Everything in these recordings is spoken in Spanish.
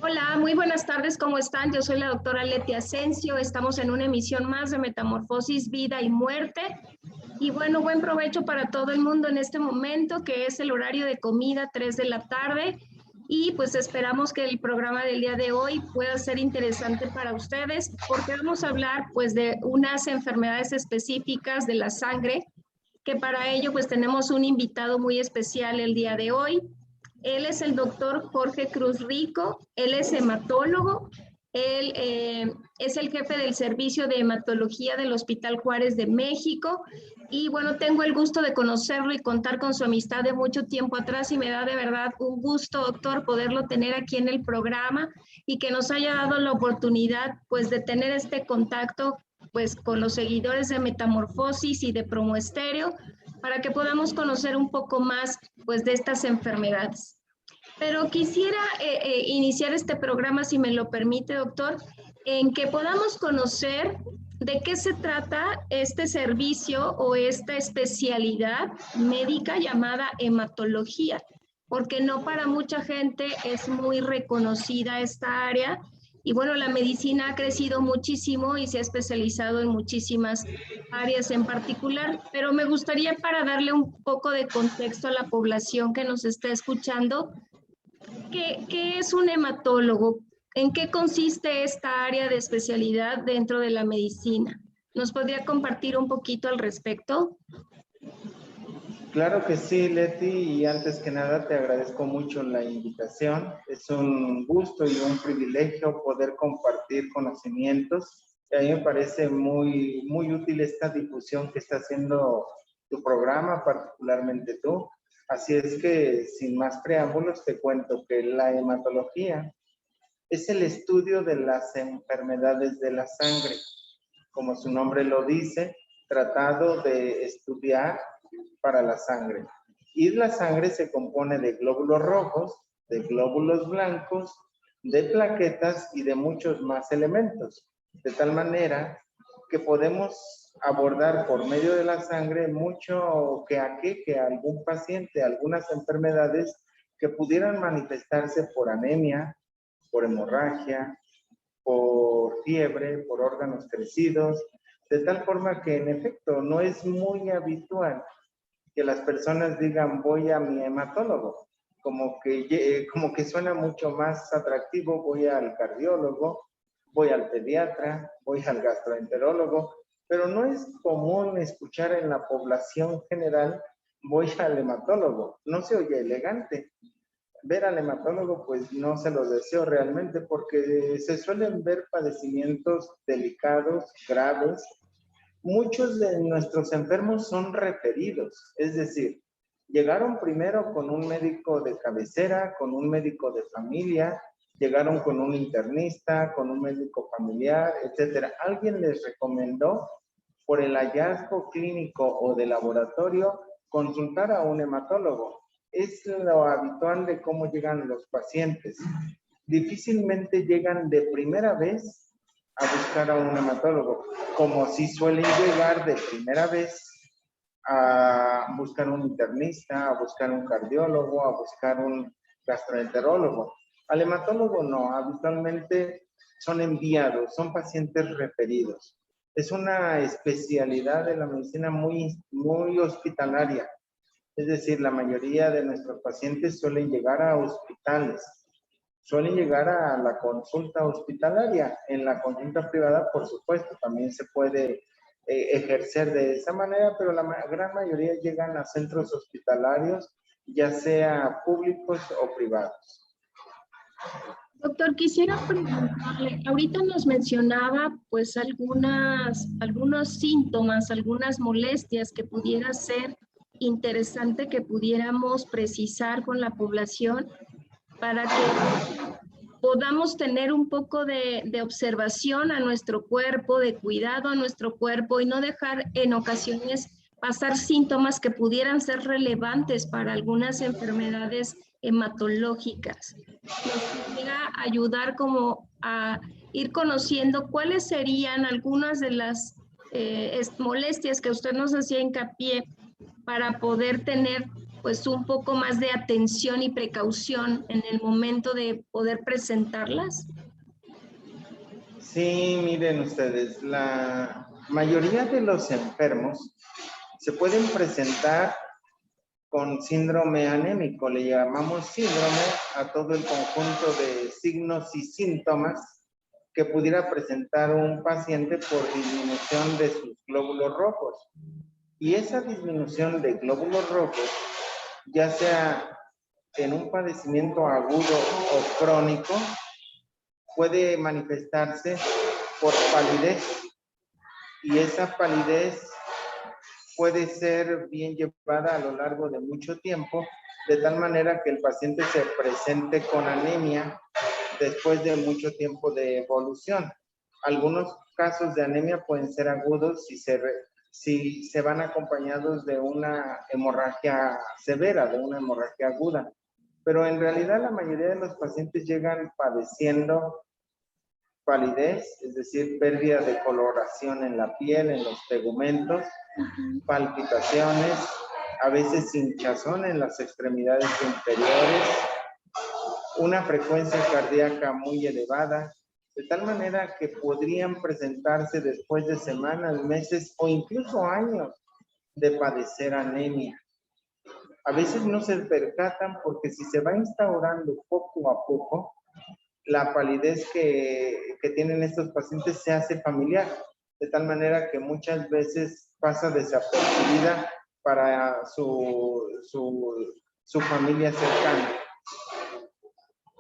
Hola, muy buenas tardes, ¿cómo están? Yo soy la doctora Leti Asensio, estamos en una emisión más de Metamorfosis, Vida y Muerte. Y bueno, buen provecho para todo el mundo en este momento, que es el horario de comida, 3 de la tarde. Y pues esperamos que el programa del día de hoy pueda ser interesante para ustedes, porque vamos a hablar pues de unas enfermedades específicas de la sangre, que para ello pues tenemos un invitado muy especial el día de hoy. Él es el doctor Jorge Cruz Rico, él es hematólogo, él es el jefe del servicio de hematología del Hospital Juárez de México y bueno, tengo el gusto de conocerlo y contar con su amistad de mucho tiempo atrás y me da de verdad un gusto, doctor, poderlo tener aquí en el programa y que nos haya dado la oportunidad pues de tener este contacto pues con los seguidores de Metamorfosis y de Promo Estéreo para que podamos conocer un poco más pues de estas enfermedades. Pero quisiera iniciar este programa, si me lo permite, doctor, en que podamos conocer de qué se trata este servicio o esta especialidad médica llamada hematología, porque no para mucha gente es muy reconocida esta área. Y bueno, la medicina ha crecido muchísimo y se ha especializado en muchísimas áreas en particular, pero me gustaría para darle un poco de contexto a la población que nos está escuchando, ¿qué es un hematólogo? ¿En qué consiste esta área de especialidad dentro de la medicina? ¿Nos podría compartir un poquito al respecto? Claro que sí, Leti, y antes que nada te agradezco mucho la invitación. Es un gusto y un privilegio poder compartir conocimientos. Y a mí me parece muy útil esta difusión que está haciendo tu programa, particularmente tú. Así es que, sin más preámbulos, te cuento que la hematología es el estudio de las enfermedades de la sangre. Como su nombre lo dice, tratado de estudiar para la sangre. Y la sangre se compone de glóbulos rojos, de glóbulos blancos, de plaquetas y de muchos más elementos. De tal manera que podemos abordar por medio de la sangre mucho que aqueje a algún paciente, algunas enfermedades que pudieran manifestarse por anemia, por hemorragia, por fiebre, por órganos crecidos, de tal forma que en efecto no es muy habitual que las personas digan voy a mi hematólogo, como que suena mucho más atractivo, voy al cardiólogo, voy al pediatra, voy al gastroenterólogo, pero no es común escuchar en la población general voy al hematólogo, no se oye elegante. Ver al hematólogo pues no se lo deseo realmente porque se suelen ver padecimientos delicados, graves. Muchos de nuestros enfermos son referidos, es decir, llegaron primero con un médico de cabecera, con un médico de familia, llegaron con un internista, con un médico familiar, etcétera. Alguien les recomendó por el hallazgo clínico o de laboratorio consultar a un hematólogo. Es lo habitual de cómo llegan los pacientes. Difícilmente llegan de primera vez a buscar a un hematólogo, como si suelen llegar de primera vez a buscar un internista, a buscar un cardiólogo, a buscar un gastroenterólogo. Al hematólogo no, habitualmente son enviados, son pacientes referidos. Es una especialidad de la medicina muy hospitalaria. Es decir, la mayoría de nuestros pacientes suelen llegar a hospitales, suelen llegar a la consulta hospitalaria. En la consulta privada, por supuesto, también se puede ejercer de esa manera, pero la gran mayoría llegan a centros hospitalarios, ya sea públicos o privados. Doctor, quisiera preguntarle, ahorita nos mencionaba pues algunos síntomas, algunas molestias que pudiera ser interesante que pudiéramos precisar con la población para que podamos tener un poco de observación a nuestro cuerpo, de cuidado a nuestro cuerpo y no dejar en ocasiones pasar síntomas que pudieran ser relevantes para algunas enfermedades hematológicas. Nos pudiera ayudar como a ir conociendo cuáles serían algunas de las molestias que usted nos hacía hincapié para poder tener pues un poco más de atención y precaución en el momento de poder presentarlas? Sí, miren ustedes, la mayoría de los enfermos se pueden presentar con síndrome anémico. Le llamamos síndrome a todo el conjunto de signos y síntomas que pudiera presentar un paciente por disminución de sus glóbulos rojos. Y esa disminución de glóbulos rojos, ya sea en un padecimiento agudo o crónico, puede manifestarse por palidez. Y esa palidez puede ser bien llevada a lo largo de mucho tiempo, de tal manera que el paciente se presente con anemia después de mucho tiempo de evolución. Algunos casos de anemia pueden ser agudos si se van acompañados de una hemorragia severa, de una hemorragia aguda. Pero en realidad la mayoría de los pacientes llegan padeciendo palidez, es decir, pérdida de coloración en la piel, en los tegumentos, palpitaciones, a veces hinchazón en las extremidades inferiores, una frecuencia cardíaca muy elevada, de tal manera que podrían presentarse después de semanas, meses o incluso años de padecer anemia. A veces no se percatan porque si se va instaurando poco a poco, la palidez que tienen estos pacientes se hace familiar, de tal manera que muchas veces pasa desapercibida para su familia cercana.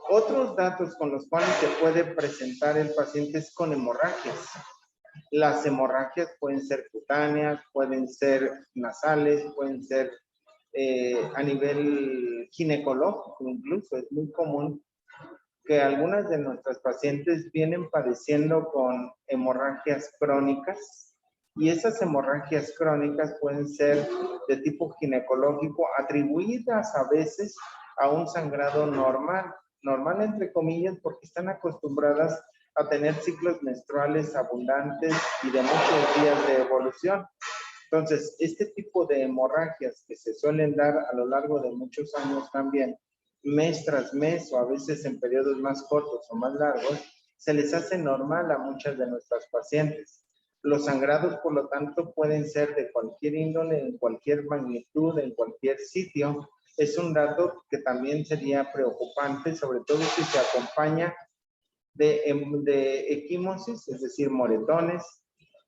Otros datos con los cuales se puede presentar el paciente es con hemorragias. Las hemorragias pueden ser cutáneas, pueden ser nasales, pueden ser a nivel ginecológico incluso. Es muy común que algunas de nuestras pacientes vienen padeciendo con hemorragias crónicas y esas hemorragias crónicas pueden ser de tipo ginecológico, atribuidas a veces a un sangrado normal entre comillas, porque están acostumbradas a tener ciclos menstruales abundantes y de muchos días de evolución. Entonces, este tipo de hemorragias que se suelen dar a lo largo de muchos años también, mes tras mes o a veces en periodos más cortos o más largos, se les hace normal a muchas de nuestras pacientes. Los sangrados, por lo tanto, pueden ser de cualquier índole, en cualquier magnitud, en cualquier sitio. Es un dato que también sería preocupante, sobre todo si se acompaña de equimosis, es decir, moretones,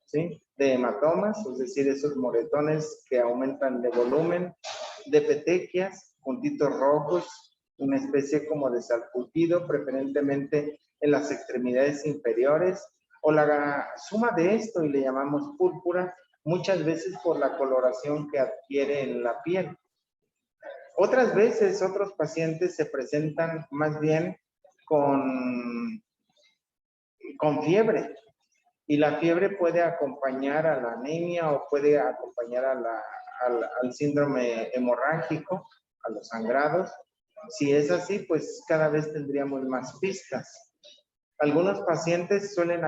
¿sí? De hematomas, es decir, esos moretones que aumentan de volumen, de petequias, puntitos rojos, una especie como de salpullido, preferentemente en las extremidades inferiores, o la suma de esto, y le llamamos púrpura, muchas veces por la coloración que adquiere en la piel. Otras veces, otros pacientes se presentan más bien con fiebre, y la fiebre puede acompañar a la anemia o puede acompañar al síndrome hemorrágico, a los sangrados. Si es así, pues cada vez tendríamos más pistas. Algunos pacientes suelen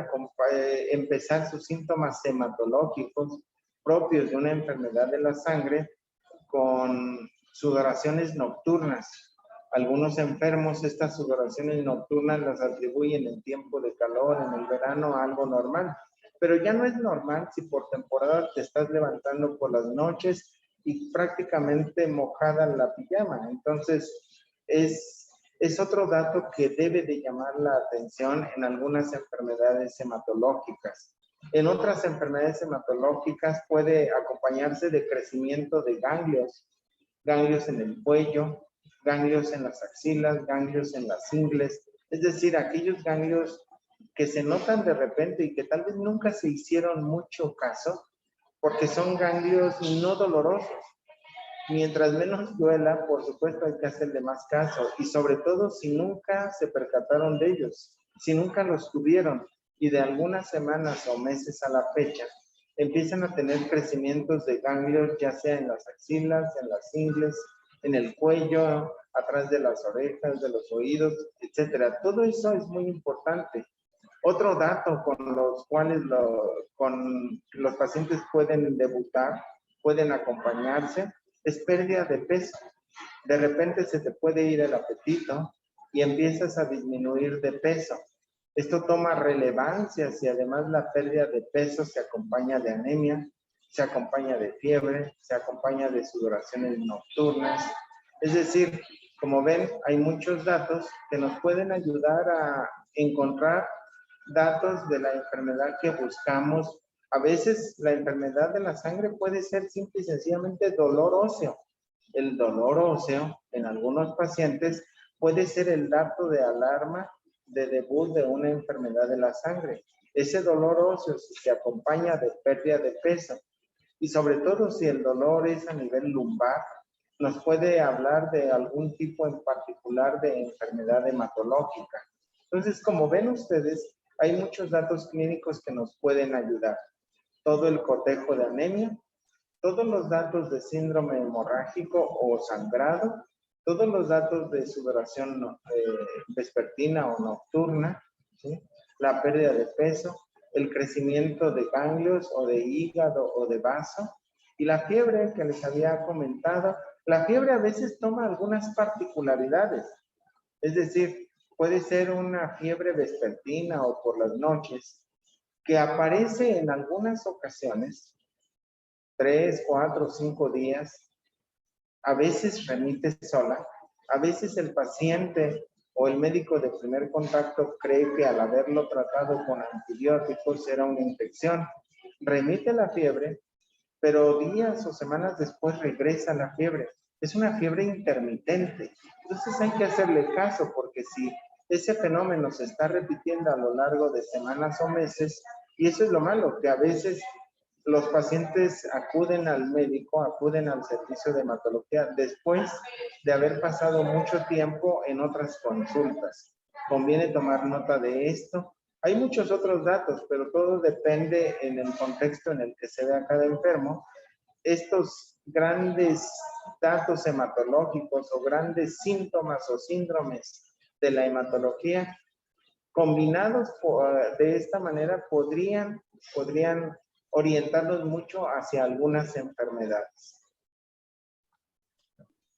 empezar sus síntomas hematológicos propios de una enfermedad de la sangre con sudoraciones nocturnas. Algunos enfermos estas sudoraciones nocturnas las atribuyen en tiempo de calor, en el verano, a algo normal. Pero ya no es normal si por temporada te estás levantando por las noches y prácticamente mojada la pijama. Entonces, es otro dato que debe de llamar la atención en algunas enfermedades hematológicas. En otras enfermedades hematológicas puede acompañarse de crecimiento de ganglios en el cuello, ganglios en las axilas, ganglios en las ingles, es decir, aquellos ganglios que se notan de repente y que tal vez nunca se hicieron mucho caso, porque son ganglios no dolorosos. Mientras menos duela, por supuesto, hay que hacerle más caso, y sobre todo si nunca se percataron de ellos, si nunca los tuvieron, y de algunas semanas o meses a la fecha, empiezan a tener crecimientos de ganglios, ya sea en las axilas, en las ingles, en el cuello, atrás de las orejas, de los oídos, etcétera. Todo eso es muy importante. Otro dato con los cuales los pacientes pueden debutar, pueden acompañarse, es pérdida de peso. De repente se te puede ir el apetito y empiezas a disminuir de peso. Esto toma relevancia si además la pérdida de peso se acompaña de anemia, se acompaña de fiebre, se acompaña de sudoraciones nocturnas. Es decir, como ven, hay muchos datos que nos pueden ayudar a encontrar datos de la enfermedad que buscamos. A veces la enfermedad de la sangre puede ser simple y sencillamente dolor óseo. El dolor óseo en algunos pacientes puede ser el dato de alarma de debut de una enfermedad de la sangre. Ese dolor óseo, si se acompaña de pérdida de peso y sobre todo si el dolor es a nivel lumbar, nos puede hablar de algún tipo en particular de enfermedad hematológica. Entonces, como ven ustedes, hay muchos datos clínicos que nos pueden ayudar. Todo el cotejo de anemia, todos los datos de síndrome hemorrágico o sangrado, todos los datos de sudoración vespertina o nocturna, ¿sí? La pérdida de peso, el crecimiento de ganglios o de hígado o de vaso, y la fiebre que les había comentado. La fiebre a veces toma algunas particularidades, es decir, puede ser una fiebre vespertina o por las noches, que aparece en algunas ocasiones, 3, 4, 5 días, a veces remite sola, a veces el paciente o el médico de primer contacto cree que al haberlo tratado con antibióticos era una infección. Remite la fiebre, pero días o semanas después regresa la fiebre. Es una fiebre intermitente. Entonces hay que hacerle caso, porque si ese fenómeno se está repitiendo a lo largo de semanas o meses, y eso es lo malo, que a veces los pacientes acuden al médico, acuden al servicio de hematología después de haber pasado mucho tiempo en otras consultas. Conviene tomar nota de esto. Hay muchos otros datos, pero todo depende en el contexto en el que se ve a cada enfermo. Estos grandes datos hematológicos o grandes síntomas o síndromes de la hematología, combinados de esta manera, podrían orientarnos mucho hacia algunas enfermedades.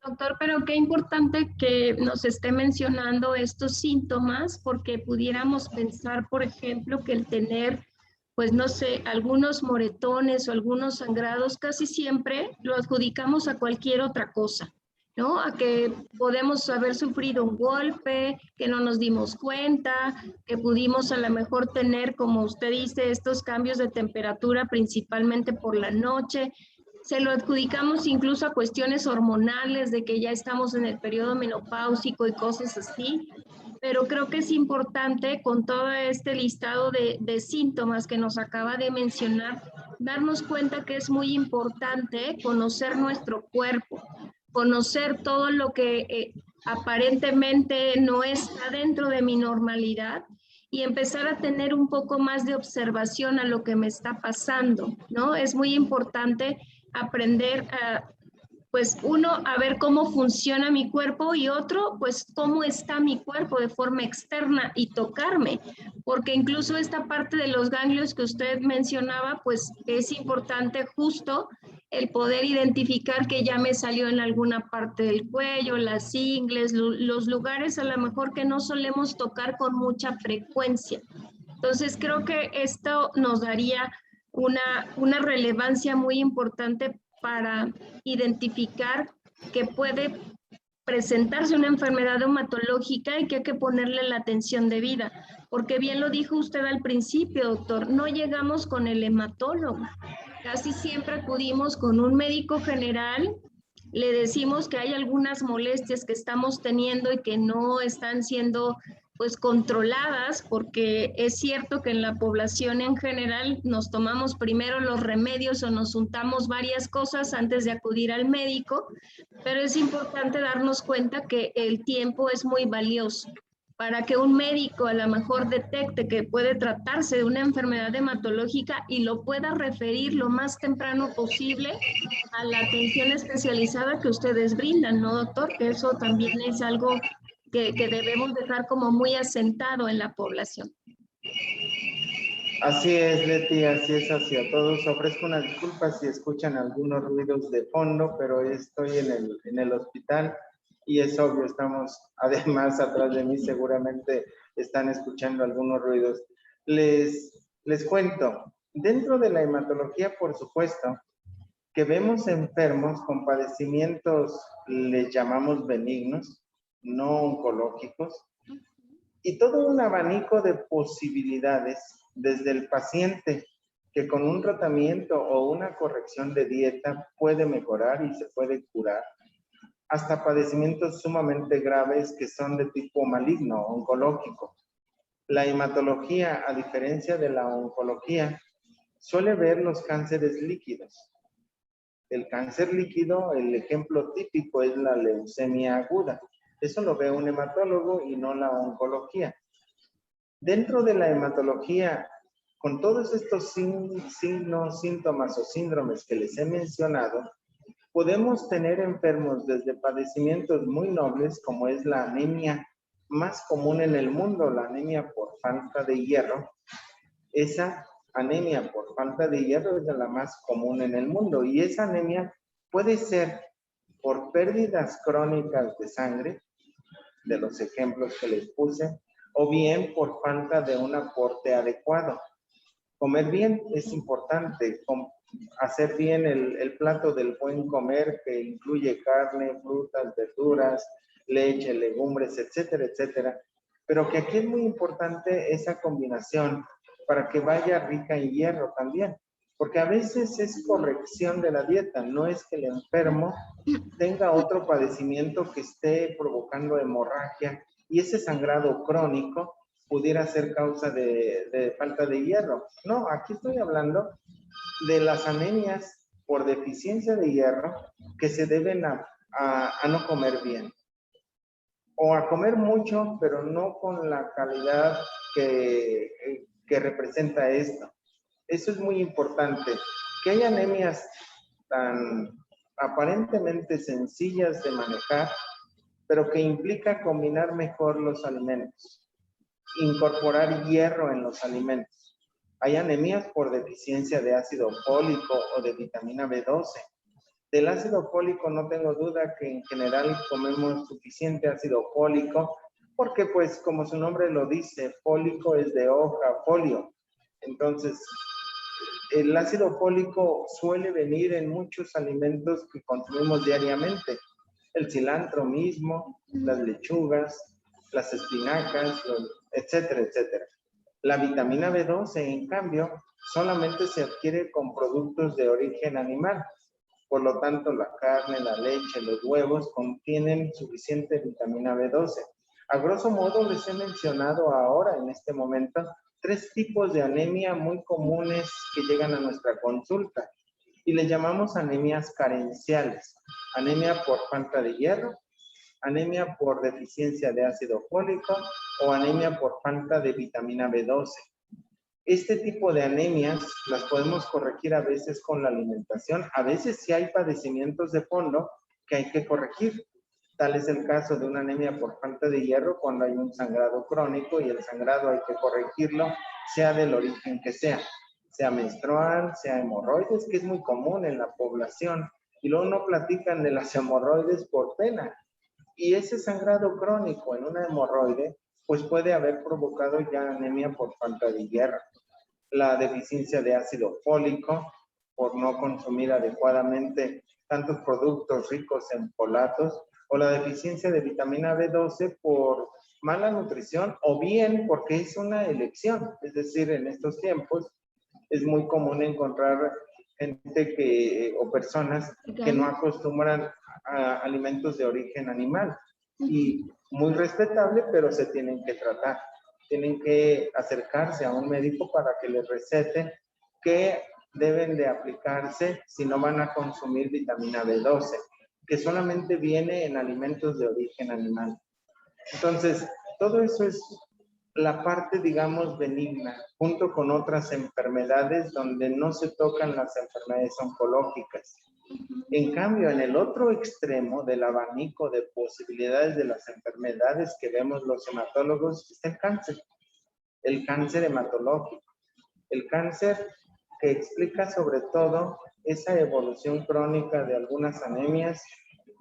Doctor, pero qué importante que nos esté mencionando estos síntomas, porque pudiéramos pensar, por ejemplo, que el tener, pues no sé, algunos moretones o algunos sangrados, casi siempre lo adjudicamos a cualquier otra cosa, ¿no? A que podemos haber sufrido un golpe, que no nos dimos cuenta, que pudimos a lo mejor tener, como usted dice, estos cambios de temperatura principalmente por la noche. Se lo adjudicamos incluso a cuestiones hormonales, de que ya estamos en el periodo menopáusico y cosas así, pero creo que es importante, con todo este listado de síntomas que nos acaba de mencionar, darnos cuenta que es muy importante conocer nuestro cuerpo, conocer todo lo que aparentemente no está dentro de mi normalidad, y empezar a tener un poco más de observación a lo que me está pasando, ¿no? Es muy importante aprender a, pues uno, a ver cómo funciona mi cuerpo, y otro, pues cómo está mi cuerpo de forma externa y tocarme, porque incluso esta parte de los ganglios que usted mencionaba, pues es importante justo el poder identificar que ya me salió en alguna parte del cuello, las ingles, los lugares a lo mejor que no solemos tocar con mucha frecuencia. Entonces creo que esto nos daría una relevancia muy importante para identificar que puede presentarse una enfermedad hematológica y que hay que ponerle la atención debida. Porque bien lo dijo usted al principio, doctor, no llegamos con el hematólogo. Casi siempre acudimos con un médico general, le decimos que hay algunas molestias que estamos teniendo y que no están siendo pues controladas, porque es cierto que en la población en general nos tomamos primero los remedios o nos untamos varias cosas antes de acudir al médico, pero es importante darnos cuenta que el tiempo es muy valioso para que un médico a lo mejor detecte que puede tratarse de una enfermedad hematológica y lo pueda referir lo más temprano posible a la atención especializada que ustedes brindan, ¿no, doctor? Que eso también es algo que debemos dejar como muy asentado en la población. Así es, Leti, así es hacia todos. Ofrezco una disculpa si escuchan algunos ruidos de fondo, pero estoy en el hospital y es obvio, estamos además atrás de mí, seguramente están escuchando algunos ruidos. Les cuento, dentro de la hematología, por supuesto, que vemos enfermos con padecimientos, les llamamos benignos, no oncológicos, y todo un abanico de posibilidades desde el paciente que con un tratamiento o una corrección de dieta puede mejorar y se puede curar, hasta padecimientos sumamente graves que son de tipo maligno, oncológico. La hematología, a diferencia de la oncología, suele ver los cánceres líquidos. El cáncer líquido, el ejemplo típico es la leucemia aguda. Eso lo ve un hematólogo y no la oncología. Dentro de la hematología, con todos estos signos, síntomas o síndromes que les he mencionado, podemos tener enfermos desde padecimientos muy nobles, como es la anemia más común en el mundo, la anemia por falta de hierro. Esa anemia por falta de hierro es la más común en el mundo y esa anemia puede ser por pérdidas crónicas de sangre, de los ejemplos que les puse, o bien por falta de un aporte adecuado. Comer bien es importante, hacer bien el plato del buen comer que incluye carne, frutas, verduras, leche, legumbres, etcétera, etcétera. Pero que aquí es muy importante esa combinación para que vaya rica en hierro también. Porque a veces es corrección de la dieta, no es que el enfermo tenga otro padecimiento que esté provocando hemorragia y ese sangrado crónico pudiera ser causa de falta de hierro. No, aquí estoy hablando de las anemias por deficiencia de hierro que se deben a no comer bien. O a comer mucho, pero no con la calidad que representa esto. Eso es muy importante. Que hay anemias tan aparentemente sencillas de manejar, pero que implica combinar mejor los alimentos, incorporar hierro en los alimentos. Hay anemias por deficiencia de ácido fólico o de vitamina B12. Del ácido fólico no tengo duda que en general comemos suficiente ácido fólico, porque pues como su nombre lo dice, fólico es de hoja, folio. Entonces, el ácido fólico suele venir en muchos alimentos que consumimos diariamente. El cilantro mismo, las lechugas, las espinacas, etcétera, etcétera. La vitamina B12, en cambio, solamente se adquiere con productos de origen animal. Por lo tanto, la carne, la leche, los huevos contienen suficiente vitamina B12. A grosso modo, les he mencionado ahora, en este momento, 3 tipos de anemia muy comunes que llegan a nuestra consulta y le llamamos anemias carenciales. Anemia por falta de hierro, anemia por deficiencia de ácido fólico o anemia por falta de vitamina B12. Este tipo de anemias las podemos corregir a veces con la alimentación. A veces sí hay padecimientos de fondo que hay que corregir. Tal es el caso de una anemia por falta de hierro cuando hay un sangrado crónico y el sangrado hay que corregirlo, sea del origen que sea menstrual, sea hemorroides, que es muy común en la población. Y luego no platican de las hemorroides por pena. Y ese sangrado crónico en una hemorroide, pues puede haber provocado ya anemia por falta de hierro. La deficiencia de ácido fólico, por no consumir adecuadamente tantos productos ricos en folatos, o la deficiencia de vitamina B12 por mala nutrición, o bien porque es una elección. Es decir, en estos tiempos es muy común encontrar gente o personas que no acostumbran a alimentos de origen animal. Y muy respetable, pero se tienen que tratar. Tienen que acercarse a un médico para que les recete qué deben de aplicarse si no van a consumir vitamina B12, que solamente viene en alimentos de origen animal. Entonces, todo eso es la parte, digamos, benigna, junto con otras enfermedades donde no se tocan las enfermedades oncológicas. En cambio, en el otro extremo del abanico de posibilidades de las enfermedades que vemos los hematólogos está el cáncer hematológico. El cáncer que explica sobre todo esa evolución crónica de algunas anemias,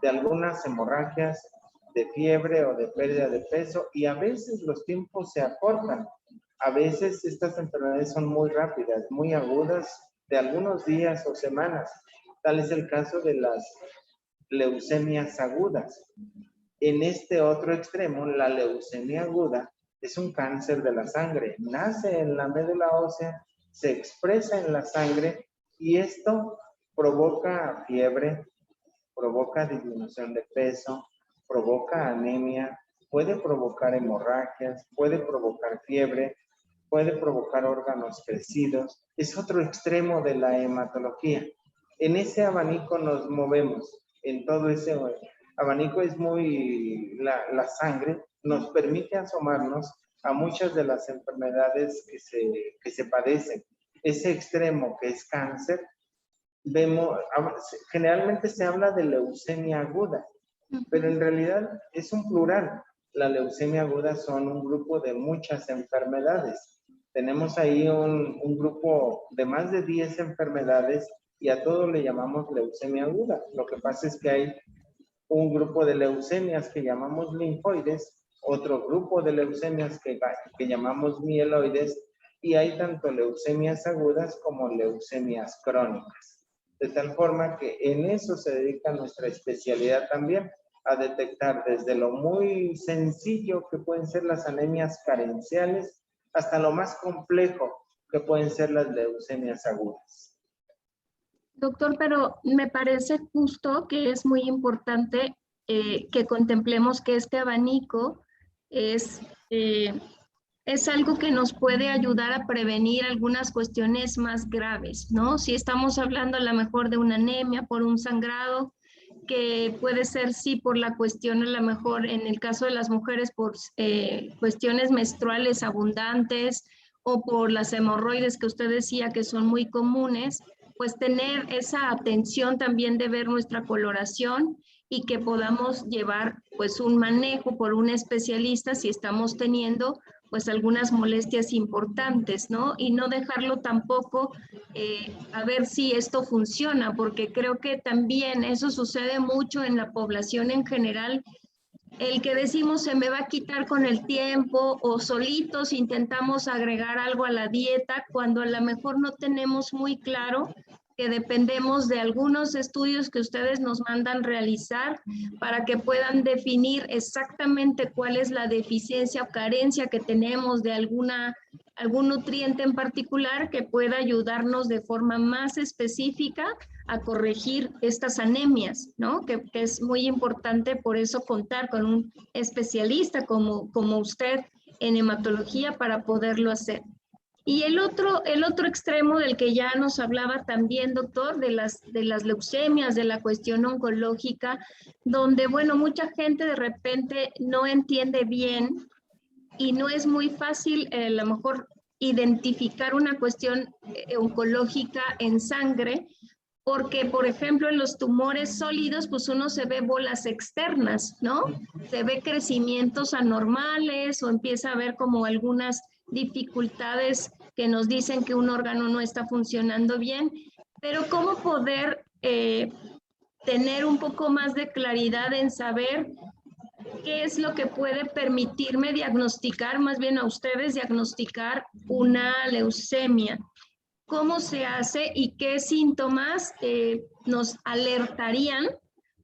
de algunas hemorragias, de fiebre o de pérdida de peso, y a veces los tiempos se acortan. A veces estas enfermedades son muy rápidas, muy agudas, de algunos días o semanas. Tal es el caso de las leucemias agudas. En este otro extremo, la leucemia aguda es un cáncer de la sangre. Nace en la médula ósea, se expresa en la sangre y esto provoca fiebre, provoca disminución de peso, provoca anemia, puede provocar hemorragias, puede provocar fiebre, puede provocar órganos crecidos. Es otro extremo de la hematología. En ese abanico nos movemos. En todo ese abanico es muy la sangre, nos permite asomarnos a muchas de las enfermedades que se padecen. Ese extremo que es cáncer, vemos, generalmente se habla de leucemia aguda, pero en realidad es un plural. La leucemia aguda son un grupo de muchas enfermedades. Tenemos ahí un grupo de más de 10 enfermedades y a todo le llamamos leucemia aguda. Lo que pasa es que hay un grupo de leucemias que llamamos linfoides, otro grupo de leucemias que llamamos mieloides, y hay tanto leucemias agudas como leucemias crónicas. De tal forma que en eso se dedica nuestra especialidad también, a detectar desde lo muy sencillo que pueden ser las anemias carenciales hasta lo más complejo que pueden ser las leucemias agudas. Doctor, pero me parece justo que es muy importante que contemplemos que este abanico es, es algo que nos puede ayudar a prevenir algunas cuestiones más graves, ¿no? Si estamos hablando a lo mejor de una anemia por un sangrado, que puede ser sí por la cuestión, a lo mejor en el caso de las mujeres, por cuestiones menstruales abundantes o por las hemorroides que usted decía que son muy comunes, pues tener esa atención también de ver nuestra coloración y que podamos llevar pues un manejo por un especialista si estamos teniendo pues algunas molestias importantes, ¿no? Y no dejarlo tampoco a ver si esto funciona, porque creo que también eso sucede mucho en la población en general, el que decimos se me va a quitar con el tiempo o solitos intentamos agregar algo a la dieta cuando a lo mejor no tenemos muy claro que dependemos de algunos estudios que ustedes nos mandan realizar para que puedan definir exactamente cuál es la deficiencia o carencia que tenemos de algún nutriente en particular que pueda ayudarnos de forma más específica a corregir estas anemias, ¿no? Que es muy importante por eso contar con un especialista como usted en hematología para poderlo hacer. Y el otro extremo del que ya nos hablaba también, doctor, de las leucemias, de la cuestión oncológica, donde, bueno, mucha gente de repente no entiende bien y no es muy fácil a lo mejor identificar una cuestión oncológica en sangre, porque, por ejemplo, en los tumores sólidos, pues uno se ve bolas externas, ¿no? Se ve crecimientos anormales o empieza a ver como algunas dificultades que nos dicen que un órgano no está funcionando bien, pero ¿cómo poder tener un poco más de claridad en saber qué es lo que puede permitirme diagnosticar, más bien a ustedes diagnosticar una leucemia? ¿Cómo se hace y qué síntomas nos alertarían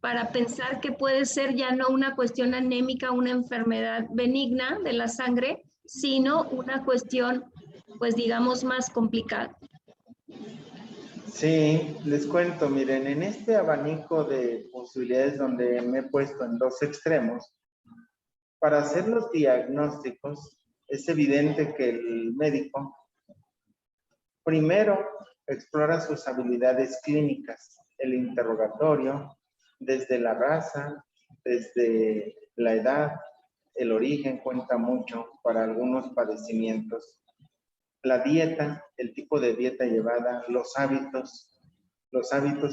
para pensar que puede ser ya no una cuestión anémica, una enfermedad benigna de la sangre, sino una cuestión, pues digamos, más complicada? Sí, les cuento, miren, en este abanico de posibilidades donde me he puesto en dos extremos, para hacer los diagnósticos es evidente que el médico primero explora sus habilidades clínicas, el interrogatorio, desde la raza, desde la edad, el origen cuenta mucho para algunos padecimientos. La dieta, el tipo de dieta llevada, los hábitos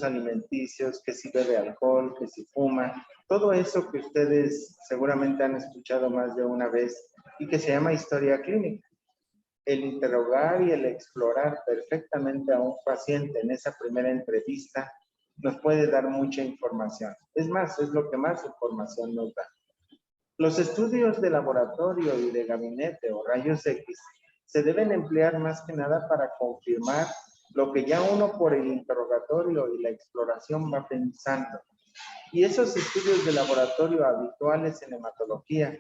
alimenticios, que si bebe alcohol, que si fuma, todo eso que ustedes seguramente han escuchado más de una vez y que se llama historia clínica. el interrogar y el explorar perfectamente a un paciente en esa primera entrevista nos puede dar mucha información. Es más, es lo que más información nos da. Los estudios de laboratorio y de gabinete o rayos X se deben emplear más que nada para confirmar lo que ya uno por el interrogatorio y la exploración va pensando. Y esos estudios de laboratorio habituales en hematología,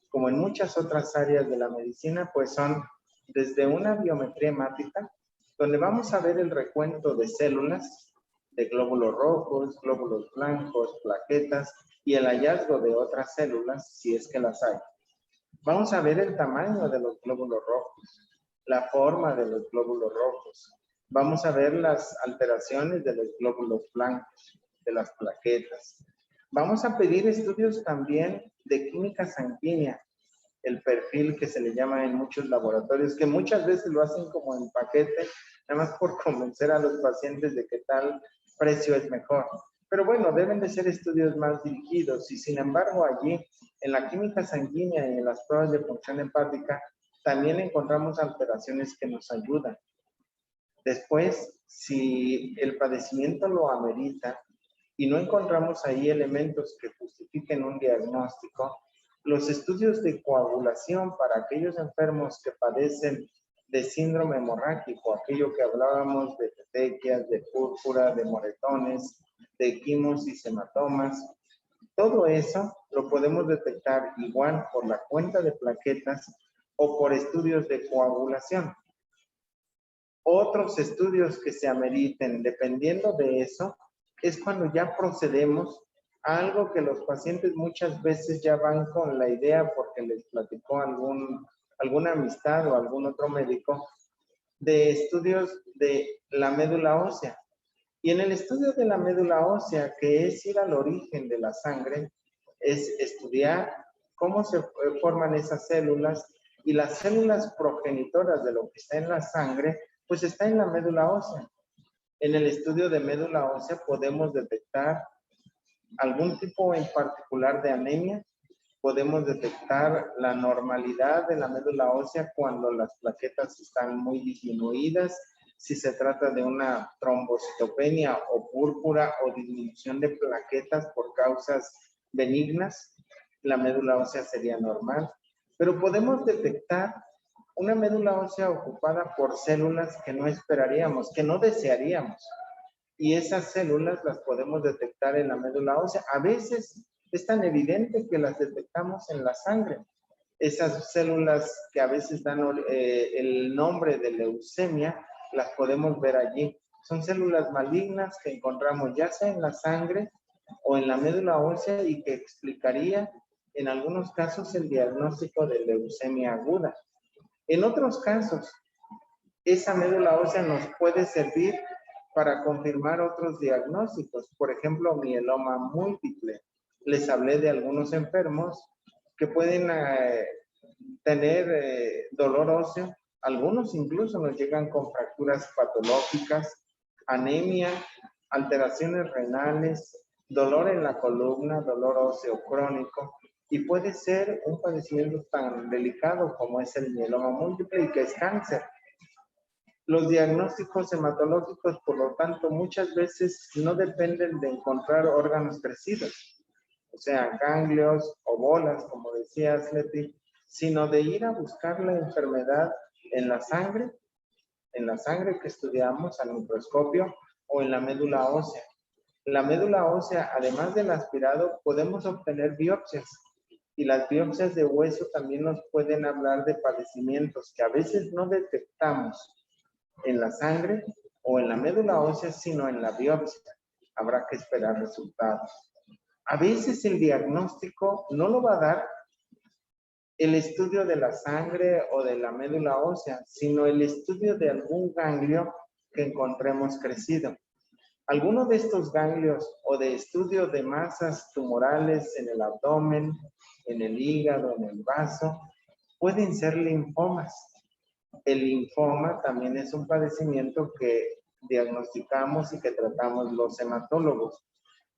como en muchas otras áreas de la medicina, pues son desde una biometría hemática, donde vamos a ver el recuento de células, de glóbulos rojos, glóbulos blancos, plaquetas y el hallazgo de otras células, si es que las hay. Vamos a ver el tamaño de los glóbulos rojos, la forma de los glóbulos rojos. Vamos a ver las alteraciones de los glóbulos blancos, de las plaquetas. Vamos a pedir estudios también de química sanguínea, el perfil que se le llama en muchos laboratorios, que muchas veces lo hacen como en paquete, nada más por convencer a los pacientes de que tal precio es mejor. Pero bueno, deben de ser estudios más dirigidos y sin embargo allí, en la química sanguínea y en las pruebas de función hepática, también encontramos alteraciones que nos ayudan. Después, si el padecimiento lo amerita y no encontramos ahí elementos que justifiquen un diagnóstico, los estudios de coagulación para aquellos enfermos que padecen de síndrome hemorrágico, aquello que hablábamos de petequias, de púrpura, de moretones, de equimosis, hematomas, todo eso lo podemos detectar igual por la cuenta de plaquetas o por estudios de coagulación. Otros estudios que se ameriten, dependiendo de eso, es cuando ya procedemos a algo que los pacientes muchas veces ya van con la idea porque les platicó alguna amistad o algún otro médico, de estudios de la médula ósea. Y en el estudio de la médula ósea, que es ir al origen de la sangre, es estudiar cómo se forman esas células y las células progenitoras de lo que está en la sangre, pues está en la médula ósea. En el estudio de médula ósea podemos detectar algún tipo en particular de anemia, podemos detectar la normalidad de la médula ósea cuando las plaquetas están muy disminuidas, si se trata de una trombocitopenia o púrpura o disminución de plaquetas por causas benignas, la médula ósea sería normal. Pero podemos detectar una médula ósea ocupada por células que no esperaríamos, que no desearíamos. Y esas células las podemos detectar en la médula ósea. A veces es tan evidente que las detectamos en la sangre. Esas células que a veces dan el nombre de leucemia, las podemos ver allí. Son células malignas que encontramos ya sea en la sangre o en la médula ósea y que explicaría en algunos casos el diagnóstico de leucemia aguda. En otros casos, esa médula ósea nos puede servir para confirmar otros diagnósticos, por ejemplo, mieloma múltiple. Les hablé de algunos enfermos que pueden tener dolor óseo, algunos incluso nos llegan con fracturas patológicas, anemia, alteraciones renales, dolor en la columna, dolor óseo crónico, y puede ser un padecimiento tan delicado como es el mieloma múltiple y que es cáncer. Los diagnósticos hematológicos, por lo tanto, muchas veces no dependen de encontrar órganos crecidos, o sea, ganglios o bolas, como decías, Leti, sino de ir a buscar la enfermedad en la sangre que estudiamos al microscopio o en la médula ósea. La médula ósea, además del aspirado, podemos obtener biopsias. Y las biopsias de hueso también nos pueden hablar de padecimientos que a veces no detectamos en la sangre o en la médula ósea, sino en la biopsia. Habrá que esperar resultados. A veces el diagnóstico no lo va a dar el estudio de la sangre o de la médula ósea, sino el estudio de algún ganglio que encontremos crecido. Alguno de estos ganglios o de estudio de masas tumorales en el abdomen, en el hígado, en el vaso, pueden ser linfomas. El linfoma también es un padecimiento que diagnosticamos y que tratamos los hematólogos.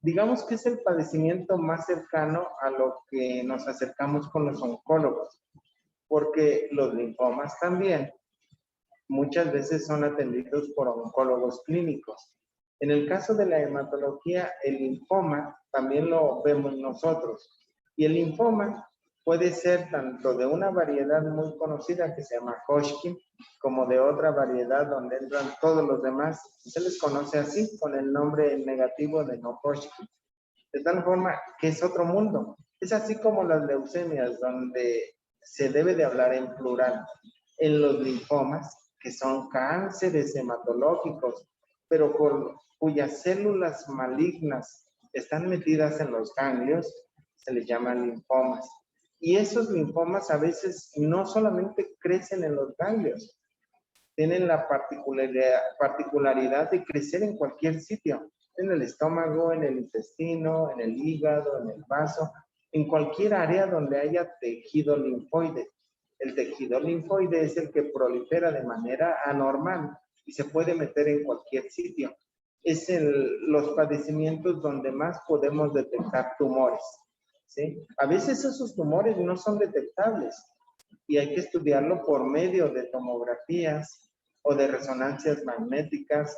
Digamos que es el padecimiento más cercano a lo que nos acercamos con los oncólogos, porque los linfomas también muchas veces son atendidos por oncólogos clínicos. En el caso de la hematología, el linfoma también lo vemos nosotros. Y el linfoma puede ser tanto de una variedad muy conocida que se llama Hodgkin, como de otra variedad donde entran todos los demás. Se les conoce así, con el nombre negativo de no Hodgkin. De tal forma que es otro mundo. Es así como las leucemias, donde se debe de hablar en plural. En los linfomas, que son cánceres hematológicos, pero cuyas células malignas están metidas en los ganglios, se les llaman linfomas. Y esos linfomas a veces no solamente crecen en los ganglios, tienen la particularidad de crecer en cualquier sitio, en el estómago, en el intestino, en el hígado, en el vaso, en cualquier área donde haya tejido linfoide. El tejido linfoide es el que prolifera de manera anormal y se puede meter en cualquier sitio. Es los padecimientos donde más podemos detectar tumores, ¿sí? A veces esos tumores no son detectables y hay que estudiarlo por medio de tomografías o de resonancias magnéticas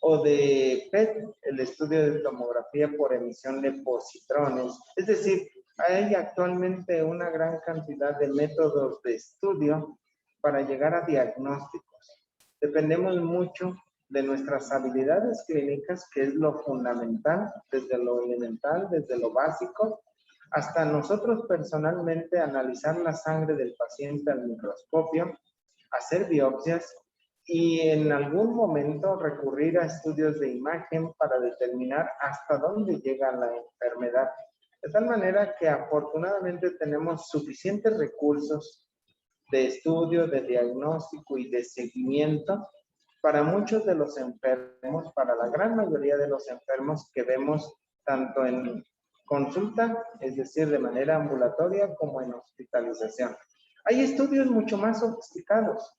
o de PET, el estudio de tomografía por emisión de positrones. Es decir, hay actualmente una gran cantidad de métodos de estudio para llegar a diagnósticos. Dependemos mucho de nuestras habilidades clínicas, que es lo fundamental, desde lo elemental, desde lo básico, hasta nosotros personalmente analizar la sangre del paciente al microscopio, hacer biopsias y en algún momento recurrir a estudios de imagen para determinar hasta dónde llega la enfermedad. De tal manera que afortunadamente tenemos suficientes recursos de estudio, de diagnóstico y de seguimiento para muchos de los enfermos, para la gran mayoría de los enfermos que vemos tanto en consulta, es decir, de manera ambulatoria, como en hospitalización. Hay estudios mucho más sofisticados.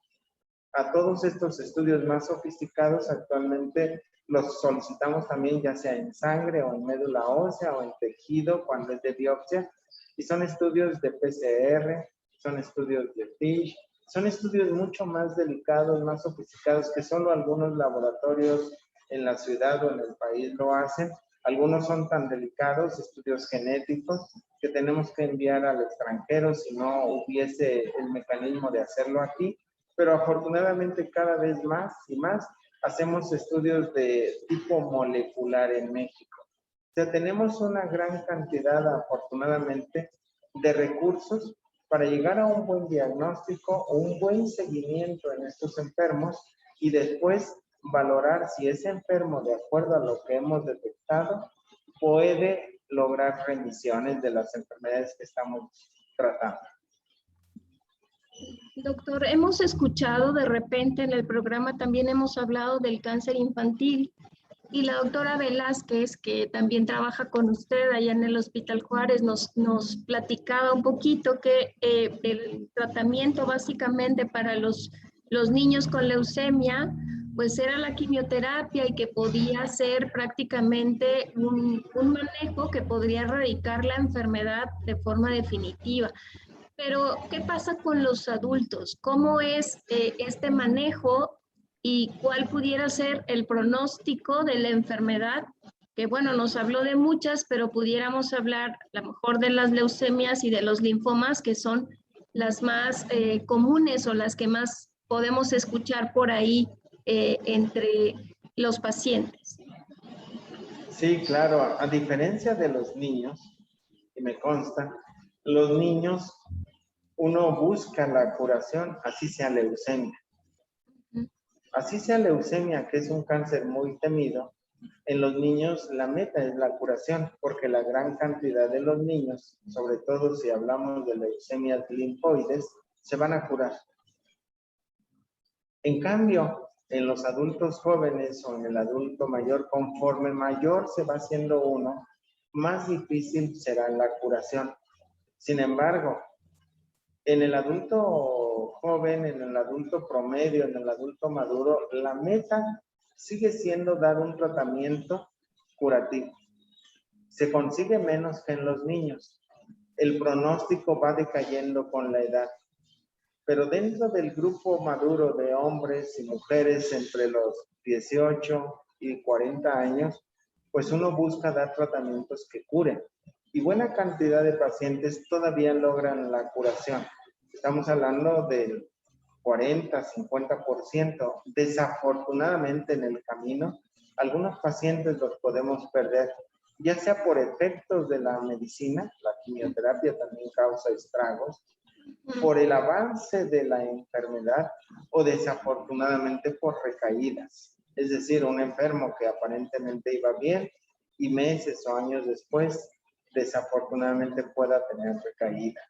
A todos estos estudios más sofisticados actualmente los solicitamos también ya sea en sangre o en médula ósea o en tejido cuando es de biopsia, y son estudios de PCR, son estudios de FISH, son estudios mucho más delicados, más sofisticados que solo algunos laboratorios en la ciudad o en el país lo hacen. Algunos son tan delicados, estudios genéticos, que tenemos que enviar al extranjero si no hubiese el mecanismo de hacerlo aquí. Pero afortunadamente cada vez más y más hacemos estudios de tipo molecular en México. O sea, tenemos una gran cantidad, afortunadamente, de recursos para llegar a un buen diagnóstico o un buen seguimiento en estos enfermos y después valorar si ese enfermo, de acuerdo a lo que hemos detectado, puede lograr remisiones de las enfermedades que estamos tratando. Doctor, hemos escuchado de repente en el programa, también hemos hablado del cáncer infantil y la doctora Velázquez, que también trabaja con usted allá en el Hospital Juárez, nos platicaba un poquito que el tratamiento básicamente para los niños con leucemia, pues era la quimioterapia y que podía ser prácticamente un manejo que podría erradicar la enfermedad de forma definitiva. Pero, ¿qué pasa con los adultos? ¿Cómo es este manejo y cuál pudiera ser el pronóstico de la enfermedad? Que bueno, nos habló de muchas, pero pudiéramos hablar a lo mejor de las leucemias y de los linfomas, que son las más comunes o las que más podemos escuchar por ahí entre los pacientes. Sí, claro, a diferencia de los niños, y me consta, los niños uno busca la curación, así sea leucemia. Así sea leucemia, que es un cáncer muy temido, en los niños la meta es la curación, porque la gran cantidad de los niños, sobre todo si hablamos de leucemias linfoides, se van a curar. En cambio, en los adultos jóvenes o en el adulto mayor, conforme mayor se va haciendo uno, más difícil será la curación. Sin embargo, en el adulto joven, en el adulto promedio, en el adulto maduro, la meta sigue siendo dar un tratamiento curativo. Se consigue menos que en los niños. El pronóstico va decayendo con la edad. Pero dentro del grupo maduro de hombres y mujeres entre los 18 y 40 años, pues uno busca dar tratamientos que curen. Y buena cantidad de pacientes todavía logran la curación. Estamos hablando del 40-50%. Desafortunadamente en el camino, algunos pacientes los podemos perder, ya sea por efectos de la medicina, la quimioterapia también causa estragos, por el avance de la enfermedad o desafortunadamente por recaídas. Es decir, un enfermo que aparentemente iba bien y meses o años después desafortunadamente pueda tener recaída.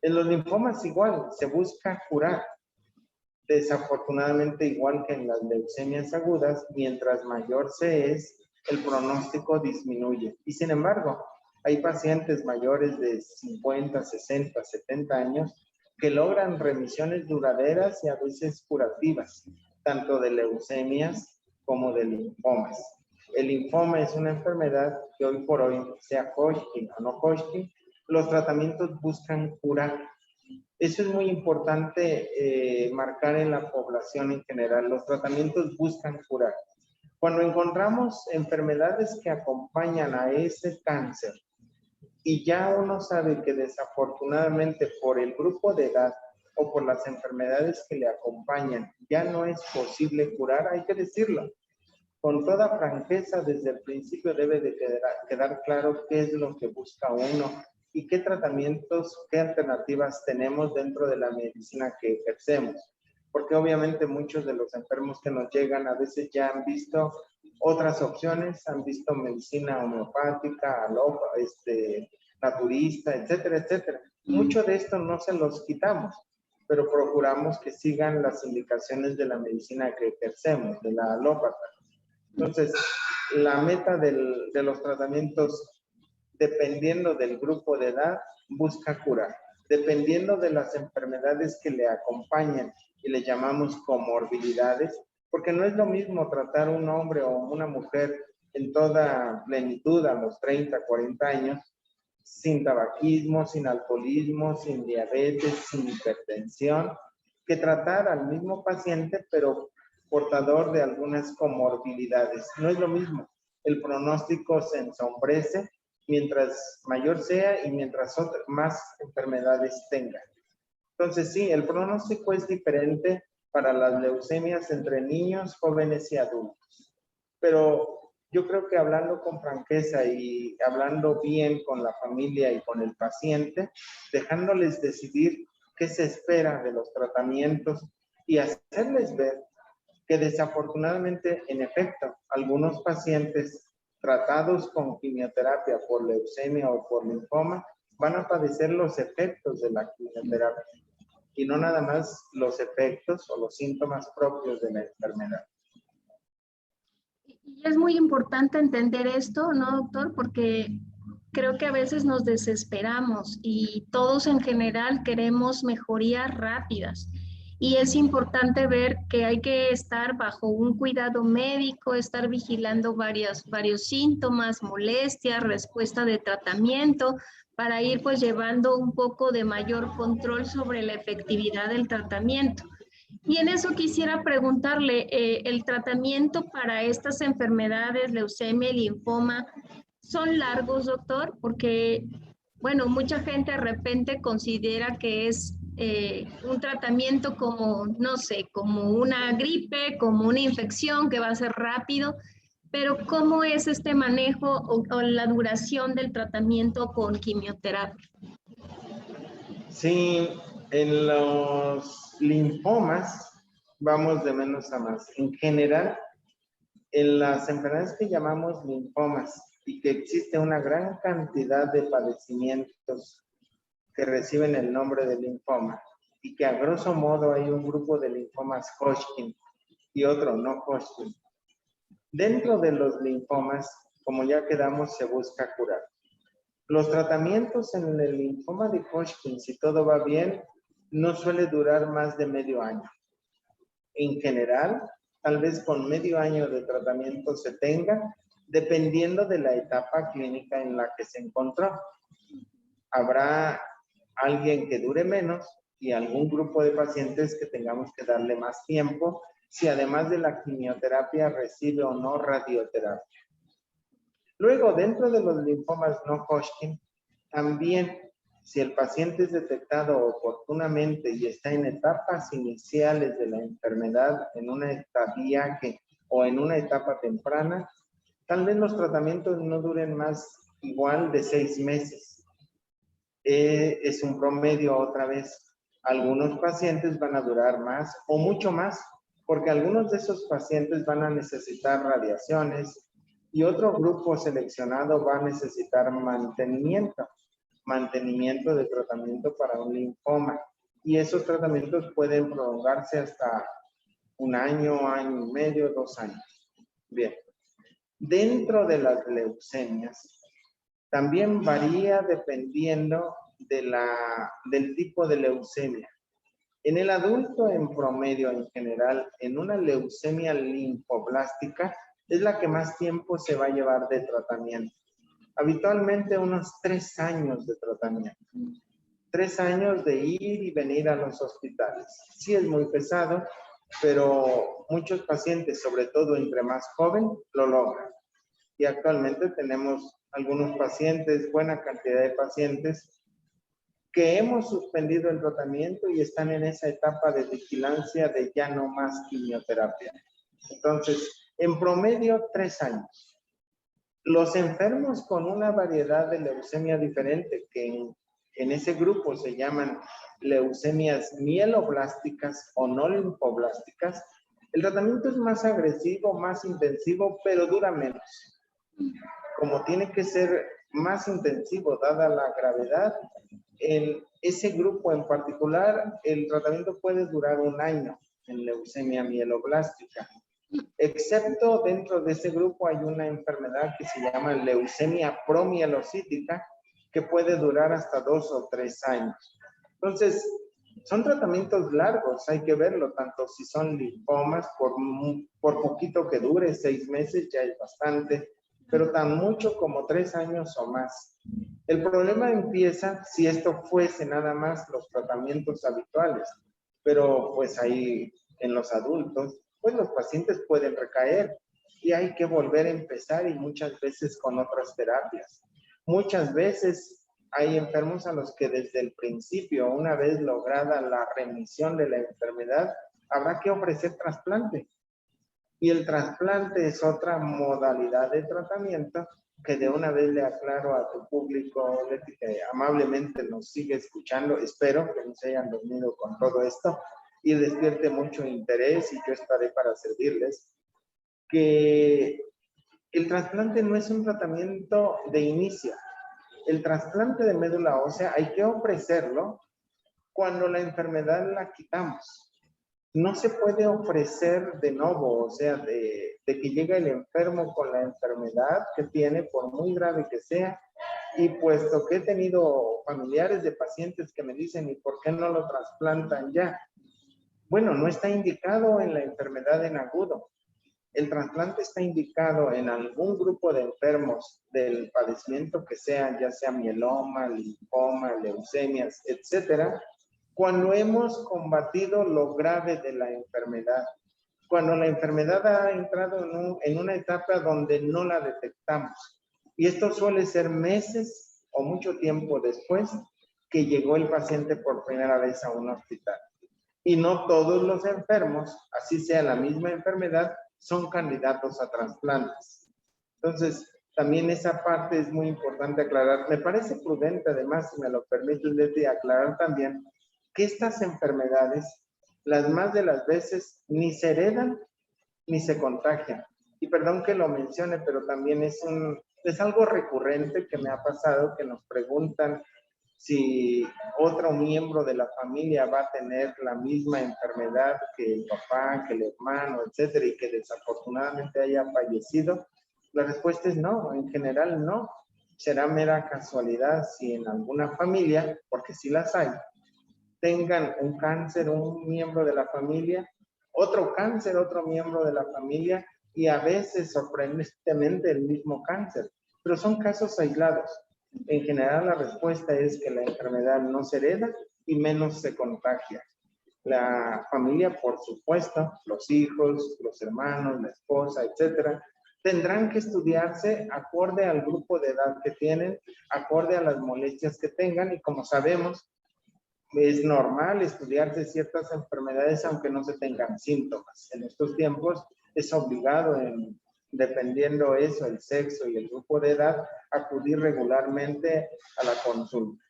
En los linfomas igual, se busca curar. Desafortunadamente, igual que en las leucemias agudas, mientras mayor se es, el pronóstico disminuye. Y sin embargo, hay pacientes mayores de 50, 60, 70 años que logran remisiones duraderas y a veces curativas, tanto de leucemias como de linfomas. El linfoma es una enfermedad que hoy por hoy, sea Hodgkin o no Hodgkin, los tratamientos buscan curar. Eso es muy importante marcar en la población en general. Los tratamientos buscan curar. Cuando encontramos enfermedades que acompañan a ese cáncer y ya uno sabe que desafortunadamente por el grupo de edad o por las enfermedades que le acompañan ya no es posible curar, hay que decirlo. Con toda franqueza, desde el principio debe de quedar claro qué es lo que busca uno y qué tratamientos, qué alternativas tenemos dentro de la medicina que ejercemos. Porque obviamente muchos de los enfermos que nos llegan a veces ya han visto otras opciones, han visto medicina homeopática, naturista, etcétera, etcétera. Mucho de esto no se los quitamos, pero procuramos que sigan las indicaciones de la medicina que ejercemos, de la alópata. Entonces, la meta de los tratamientos, dependiendo del grupo de edad, busca curar. Dependiendo de las enfermedades que le acompañan y le llamamos comorbilidades, porque no es lo mismo tratar un hombre o una mujer en toda plenitud a los 30, 40 años, sin tabaquismo, sin alcoholismo, sin diabetes, sin hipertensión, que tratar al mismo paciente, pero portador de algunas comorbilidades. No es lo mismo. El pronóstico se ensombrece mientras mayor sea y mientras más enfermedades tenga. Entonces, sí, el pronóstico es diferente para las leucemias entre niños, jóvenes y adultos. Pero yo creo que hablando con franqueza y hablando bien con la familia y con el paciente, dejándoles decidir qué se espera de los tratamientos y hacerles ver que desafortunadamente, en efecto, algunos pacientes tratados con quimioterapia por leucemia o por linfoma van a padecer los efectos de la quimioterapia y no nada más los efectos o los síntomas propios de la enfermedad. Y es muy importante entender esto, ¿no, doctor? Porque creo que a veces nos desesperamos y todos en general queremos mejorías rápidas. Y es importante ver que hay que estar bajo un cuidado médico, estar vigilando varios síntomas, molestias, respuesta de tratamiento, para ir pues llevando un poco de mayor control sobre la efectividad del tratamiento. Y en eso quisiera preguntarle, ¿el tratamiento para estas enfermedades, leucemia y linfoma, son largos, doctor? Porque, bueno, mucha gente de repente considera que es un tratamiento como, no sé, como una gripe, como una infección que va a ser rápido, pero ¿cómo es este manejo o la duración del tratamiento con quimioterapia? Sí, en los linfomas vamos de menos a más. En general, en las enfermedades que llamamos linfomas y que existe una gran cantidad de padecimientos que reciben el nombre de linfoma y que a grosso modo hay un grupo de linfomas Hodgkin y otro no Hodgkin. Dentro de los linfomas, como ya quedamos, se busca curar. Los tratamientos en el linfoma de Hodgkin, si todo va bien, no suele durar más de medio año. En general, tal vez con medio año de tratamiento se tenga, dependiendo de la etapa clínica en la que se encontró. Habrá alguien que dure menos y algún grupo de pacientes que tengamos que darle más tiempo, si además de la quimioterapia recibe o no radioterapia. Luego, dentro de los linfomas no Hodgkin, también si el paciente es detectado oportunamente y está en etapas iniciales de la enfermedad, en una estadia o en una etapa temprana, tal vez los tratamientos no duren más igual de 6 meses. Es un promedio otra vez. Algunos pacientes van a durar más o mucho más, porque algunos de esos pacientes van a necesitar radiaciones y otro grupo seleccionado va a necesitar mantenimiento de tratamiento para un linfoma. Y esos tratamientos pueden prolongarse hasta 1 año, año y medio, 2 años. Bien. Dentro de las leucemias, también varía dependiendo del tipo de leucemia. En el adulto, en promedio, en general, en una leucemia linfoblástica, es la que más tiempo se va a llevar de tratamiento. Habitualmente unos 3 años de tratamiento. 3 años de ir y venir a los hospitales. Sí es muy pesado, pero muchos pacientes, sobre todo entre más joven, lo logran. Y actualmente tenemos algunos pacientes, buena cantidad de pacientes, que hemos suspendido el tratamiento y están en esa etapa de vigilancia de ya no más quimioterapia. Entonces, en promedio, 3 años. Los enfermos con una variedad de leucemia diferente, que en ese grupo se llaman leucemias mieloblásticas o no linfoblásticas, el tratamiento es más agresivo, más intensivo, pero dura menos. Como tiene que ser más intensivo, dada la gravedad, en ese grupo en particular, el tratamiento puede durar 1 año en leucemia mieloblástica. Excepto dentro de ese grupo hay una enfermedad que se llama leucemia promielocítica, que puede durar hasta 2 o 3 años. Entonces, son tratamientos largos, hay que verlo, tanto si son linfomas, por poquito que dure, 6 meses ya es bastante, pero tan mucho como 3 años o más. El problema empieza si esto fuese nada más los tratamientos habituales, pero pues ahí en los adultos, pues los pacientes pueden recaer y hay que volver a empezar y muchas veces con otras terapias. Muchas veces hay enfermos a los que desde el principio, una vez lograda la remisión de la enfermedad, habrá que ofrecer trasplante. Y el trasplante es otra modalidad de tratamiento que de una vez le aclaro a tu público, Leti, que amablemente nos sigue escuchando. Espero que no se hayan dormido con todo esto y despierte mucho interés y yo estaré para servirles. Que el trasplante no es un tratamiento de inicio. El trasplante de médula ósea hay que ofrecerlo cuando la enfermedad la quitamos. No se puede ofrecer de nuevo, o sea, de que llega el enfermo con la enfermedad que tiene, por muy grave que sea, y puesto que he tenido familiares de pacientes que me dicen, ¿y por qué no lo trasplantan ya? Bueno, no está indicado en la enfermedad en agudo. El trasplante está indicado en algún grupo de enfermos del padecimiento que sea, ya sea mieloma, linfoma, leucemias, etcétera, cuando hemos combatido lo grave de la enfermedad, cuando la enfermedad ha entrado en una etapa donde no la detectamos. Y esto suele ser meses o mucho tiempo después que llegó el paciente por primera vez a un hospital. Y no todos los enfermos, así sea la misma enfermedad, son candidatos a trasplantes. Entonces, también esa parte es muy importante aclarar. Me parece prudente, además, si me lo permite, Leti, aclarar también que estas enfermedades, las más de las veces, ni se heredan ni se contagian. Y perdón que lo mencione, pero también es algo recurrente que me ha pasado, que nos preguntan si otro miembro de la familia va a tener la misma enfermedad que el papá, que el hermano, etcétera, y que desafortunadamente haya fallecido. La respuesta es no, en general no. Será mera casualidad si en alguna familia, porque sí las hay, tengan un cáncer, un miembro de la familia, otro cáncer, otro miembro de la familia, y a veces sorprendentemente el mismo cáncer, pero son casos aislados. En general la respuesta es que la enfermedad no se hereda y menos se contagia. La familia, por supuesto, los hijos, los hermanos, la esposa, etcétera, tendrán que estudiarse acorde al grupo de edad que tienen, acorde a las molestias que tengan, y como sabemos, es normal estudiarse ciertas enfermedades aunque no se tengan síntomas. En estos tiempos es obligado, dependiendo eso, el sexo y el grupo de edad, acudir regularmente a la consulta.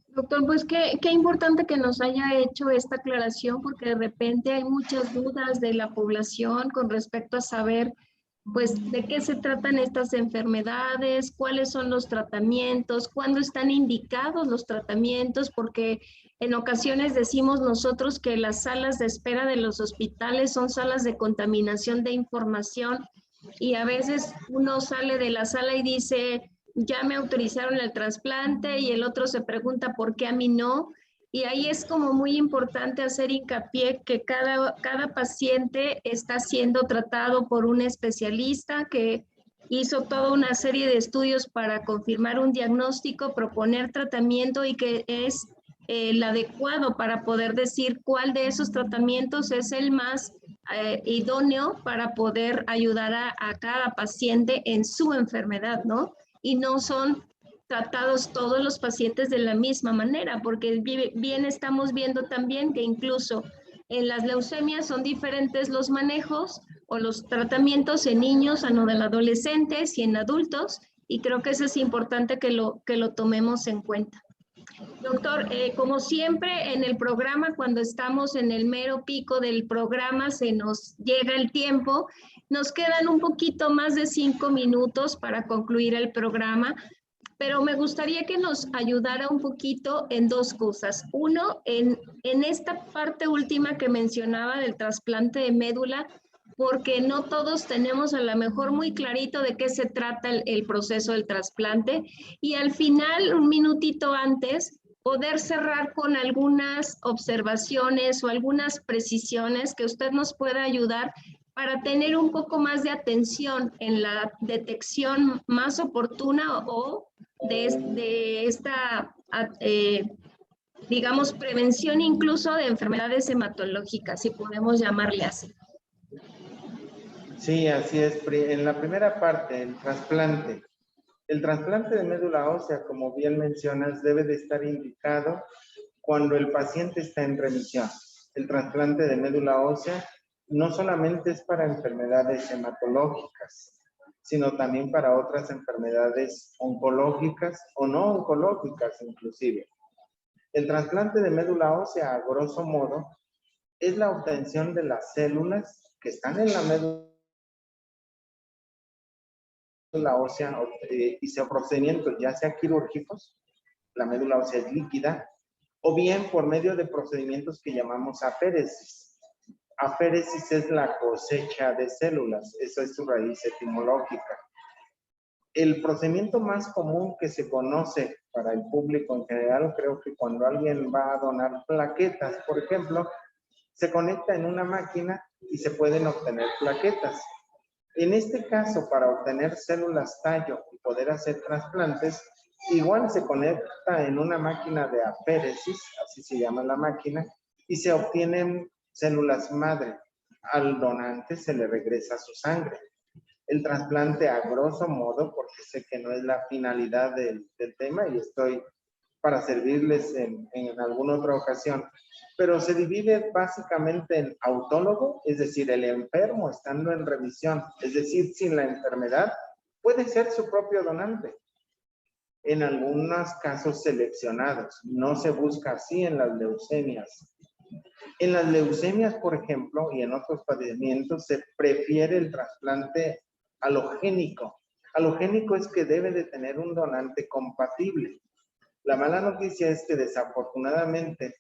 Doctor, pues qué importante que nos haya hecho esta aclaración, porque de repente hay muchas dudas de la población con respecto a saber, pues, de qué se tratan estas enfermedades, cuáles son los tratamientos, cuándo están indicados los tratamientos, porque en ocasiones decimos nosotros que las salas de espera de los hospitales son salas de contaminación de información, y a veces uno sale de la sala y dice, ya me autorizaron el trasplante, y el otro se pregunta por qué a mí no. Y ahí es como muy importante hacer hincapié que cada paciente está siendo tratado por un especialista que hizo toda una serie de estudios para confirmar un diagnóstico, proponer tratamiento, y que es el adecuado para poder decir cuál de esos tratamientos es el más idóneo para poder ayudar a cada paciente en su enfermedad, ¿no? Y no son tratados todos los pacientes de la misma manera, porque bien estamos viendo también que incluso en las leucemias son diferentes los manejos o los tratamientos en niños, en adolescentes y en adultos, y creo que eso es importante que lo tomemos en cuenta. Doctor, como siempre en el programa, cuando estamos en el mero pico del programa, se nos llega el tiempo. Nos quedan un poquito más de 5 minutos para concluir el programa, pero me gustaría que nos ayudara un poquito en dos cosas. Uno, en esta parte última que mencionaba del trasplante de médula, porque no todos tenemos a lo mejor muy clarito de qué se trata el proceso del trasplante. Y al final, un minutito antes, poder cerrar con algunas observaciones o algunas precisiones que usted nos pueda ayudar para tener un poco más de atención en la detección más oportuna o de esta, digamos, prevención incluso de enfermedades hematológicas, si podemos llamarle así. Sí, así es. En la primera parte, el trasplante. El trasplante de médula ósea, como bien mencionas, debe de estar indicado cuando el paciente está en remisión. El trasplante de médula ósea no solamente es para enfermedades hematológicas, sino también para otras enfermedades oncológicas o no oncológicas inclusive. El trasplante de médula ósea, a grosso modo, es la obtención de las células que están en la médula ósea y sea procedimientos ya sea quirúrgicos, la médula ósea es líquida, o bien por medio de procedimientos que llamamos aféresis. Aféresis es la cosecha de células, esa es su raíz etimológica. El procedimiento más común que se conoce para el público en general, creo que cuando alguien va a donar plaquetas, por ejemplo, se conecta en una máquina y se pueden obtener plaquetas. En este caso, para obtener células tallo y poder hacer trasplantes, igual se conecta en una máquina de aféresis, así se llama la máquina, y se obtienen células madre. Al donante se le regresa su sangre. El trasplante, a grosso modo, porque sé que no es la finalidad del tema y estoy para servirles en alguna otra ocasión, pero se divide básicamente en autólogo, es decir, el enfermo estando en remisión, es decir, sin la enfermedad, puede ser su propio donante. En algunos casos seleccionados, no se busca así en las leucemias. En las leucemias, por ejemplo, y en otros padecimientos, se prefiere el trasplante alogénico. Alogénico es que debe de tener un donante compatible. La mala noticia es que desafortunadamente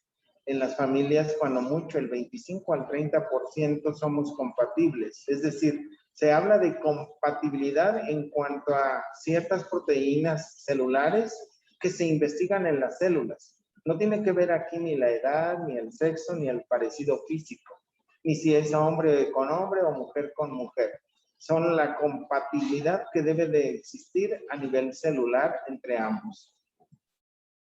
en las familias, cuando mucho, el 25 al 30% somos compatibles. Es decir, se habla de compatibilidad en cuanto a ciertas proteínas celulares que se investigan en las células. No tiene que ver aquí ni la edad, ni el sexo, ni el parecido físico, ni si es hombre con hombre o mujer con mujer. Son la compatibilidad que debe de existir a nivel celular entre ambos.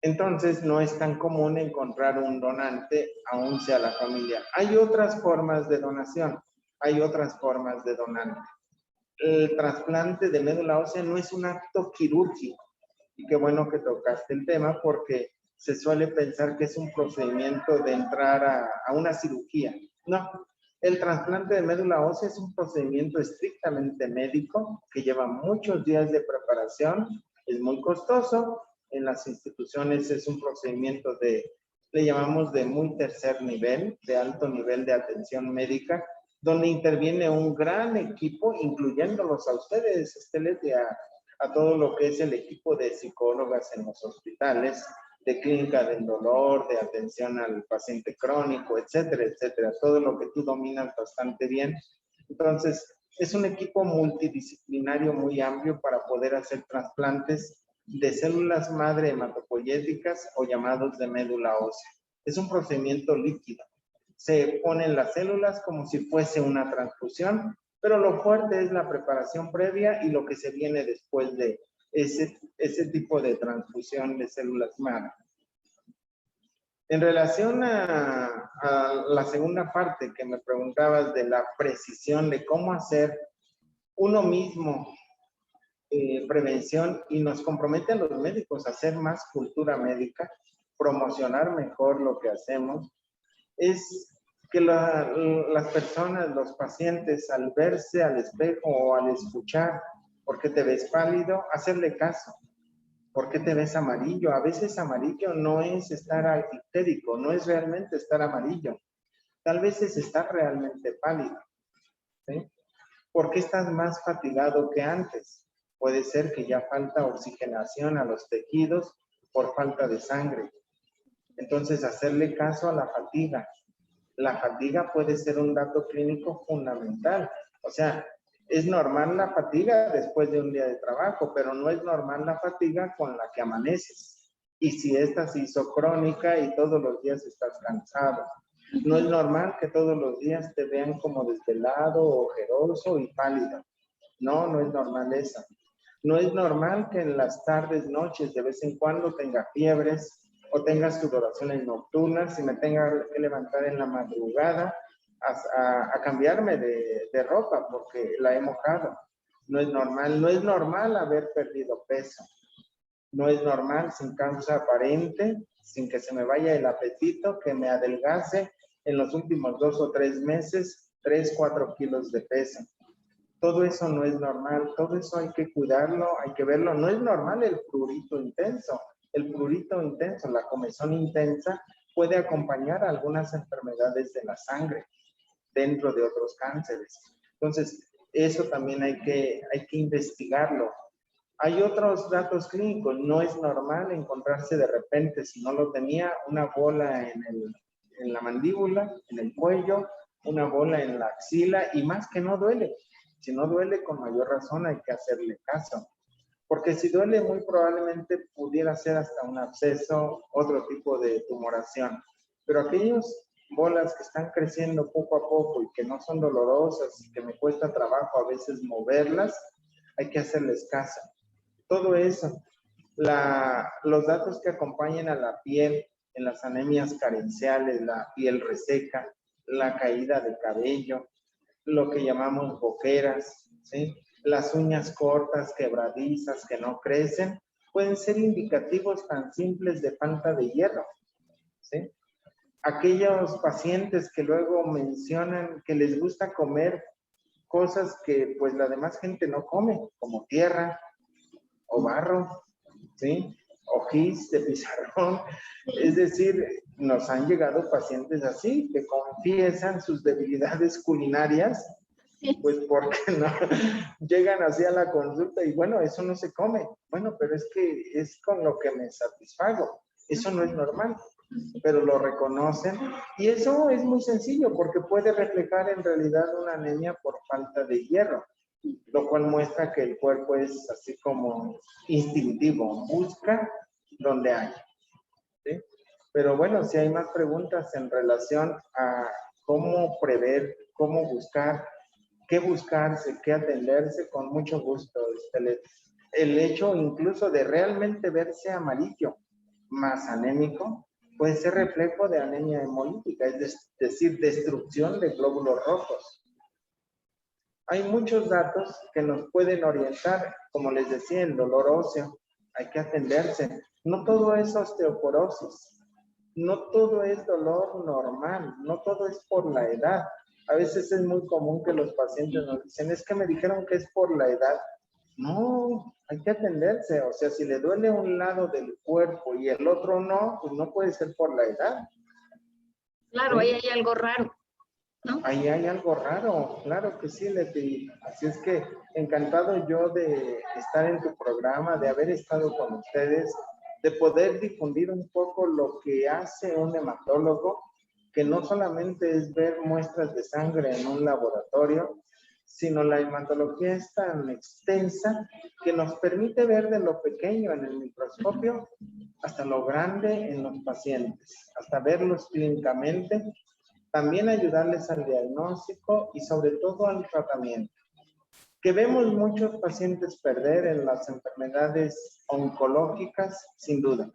Entonces, no es tan común encontrar un donante, aún sea la familia. Hay otras formas de donación, hay otras formas de donante. El trasplante de médula ósea no es un acto quirúrgico. Y qué bueno que tocaste el tema porque se suele pensar que es un procedimiento de entrar a una cirugía. No, el trasplante de médula ósea es un procedimiento estrictamente médico que lleva muchos días de preparación, es muy costoso. En las instituciones es un procedimiento le llamamos de muy tercer nivel, de alto nivel de atención médica, donde interviene un gran equipo, incluyéndolos a ustedes, Estelete, a todo lo que es el equipo de psicólogas en los hospitales, de clínica del dolor, de atención al paciente crónico, etcétera, etcétera, todo lo que tú dominas bastante bien. Entonces, es un equipo multidisciplinario muy amplio para poder hacer trasplantes de células madre hematopoyéticas o llamados de médula ósea. Es un procedimiento líquido. Se ponen las células como si fuese una transfusión, pero lo fuerte es la preparación previa y lo que se viene después de ese tipo de transfusión de células madre. En relación a la segunda parte que me preguntabas de la precisión de cómo hacer uno mismo prevención, y nos compromete a los médicos a hacer más cultura médica, promocionar mejor lo que hacemos, es que las personas, los pacientes, al verse al espejo o al escuchar, ¿por qué te ves pálido? Hacerle caso. ¿Por qué te ves amarillo? A veces amarillo no es estar histérico, no es realmente estar amarillo. Tal vez es estar realmente pálido. ¿Sí? ¿Por qué estás más fatigado que antes? Puede ser que ya falta oxigenación a los tejidos por falta de sangre. Entonces, hacerle caso a la fatiga. La fatiga puede ser un dato clínico fundamental. O sea, es normal la fatiga después de un día de trabajo, pero no es normal la fatiga con la que amaneces. Y si esta se hizo crónica y todos los días estás cansado. No es normal que todos los días te vean como desvelado, ojeroso y pálido. No, no es normal eso. No es normal que en las tardes, noches, de vez en cuando tenga fiebres, o tenga sudoraciones nocturnas y me tenga que levantar en la madrugada a cambiarme de ropa porque la he mojado. No es normal. No es normal haber perdido peso. No es normal sin causa aparente, sin que se me vaya el apetito, que me adelgace en los últimos 2 o 3 meses 3, 4 kilos de peso. Todo eso no es normal, todo eso hay que cuidarlo, hay que verlo. No es normal el prurito intenso. El prurito intenso, la comezón intensa, puede acompañar a algunas enfermedades de la sangre dentro de otros cánceres. Entonces, eso también hay que investigarlo. Hay otros datos clínicos. No es normal encontrarse de repente, si no lo tenía, una bola en la mandíbula, en el cuello, una bola en la axila y más que no duele. Si no duele, con mayor razón hay que hacerle caso. Porque si duele, muy probablemente pudiera ser hasta un absceso, otro tipo de tumoración. Pero aquellas bolas que están creciendo poco a poco y que no son dolorosas y que me cuesta trabajo a veces moverlas, hay que hacerles caso. Todo eso, los datos que acompañan a la piel en las anemias carenciales, la piel reseca, la caída de cabello, lo que llamamos boqueras, ¿sí? Las uñas cortas, quebradizas, que no crecen, pueden ser indicativos tan simples de falta de hierro, ¿sí? Aquellos pacientes que luego mencionan que les gusta comer cosas que pues la demás gente no come, como tierra o barro, ¿sí? O gis de pizarrón. Es decir, nos han llegado pacientes así, que confiesan sus debilidades culinarias, pues porque no llegan así a la consulta y bueno, eso no se come. Bueno, pero es que es con lo que me satisfago. Eso no es normal, pero lo reconocen y eso es muy sencillo porque puede reflejar en realidad una anemia por falta de hierro, lo cual muestra que el cuerpo es así como instintivo, busca donde hay, ¿sí? Pero bueno, si hay más preguntas en relación a cómo prever, cómo buscar, qué buscarse, qué atenderse, con mucho gusto. El hecho incluso de realmente verse amarillo, más anémico, puede ser reflejo de anemia hemolítica, es decir, destrucción de glóbulos rojos. Hay muchos datos que nos pueden orientar, como les decía, el dolor óseo, hay que atenderse. No todo es osteoporosis, no todo es dolor normal, no todo es por la edad. A veces es muy común que los pacientes nos dicen, es que me dijeron que es por la edad. No, hay que atenderse. O sea, si le duele un lado del cuerpo y el otro no, pues no puede ser por la edad. Claro, ¿Sí? ahí hay algo raro, ¿no? Ahí hay algo raro, claro que sí, Leti. Así es que encantado yo de estar en tu programa, de haber estado con ustedes, de poder difundir un poco lo que hace un hematólogo, que no solamente es ver muestras de sangre en un laboratorio, sino la hematología es tan extensa que nos permite ver de lo pequeño en el microscopio hasta lo grande en los pacientes, hasta verlos clínicamente, también ayudarles al diagnóstico y sobre todo al tratamiento. Que vemos muchos pacientes perder en las enfermedades oncológicas, sin duda,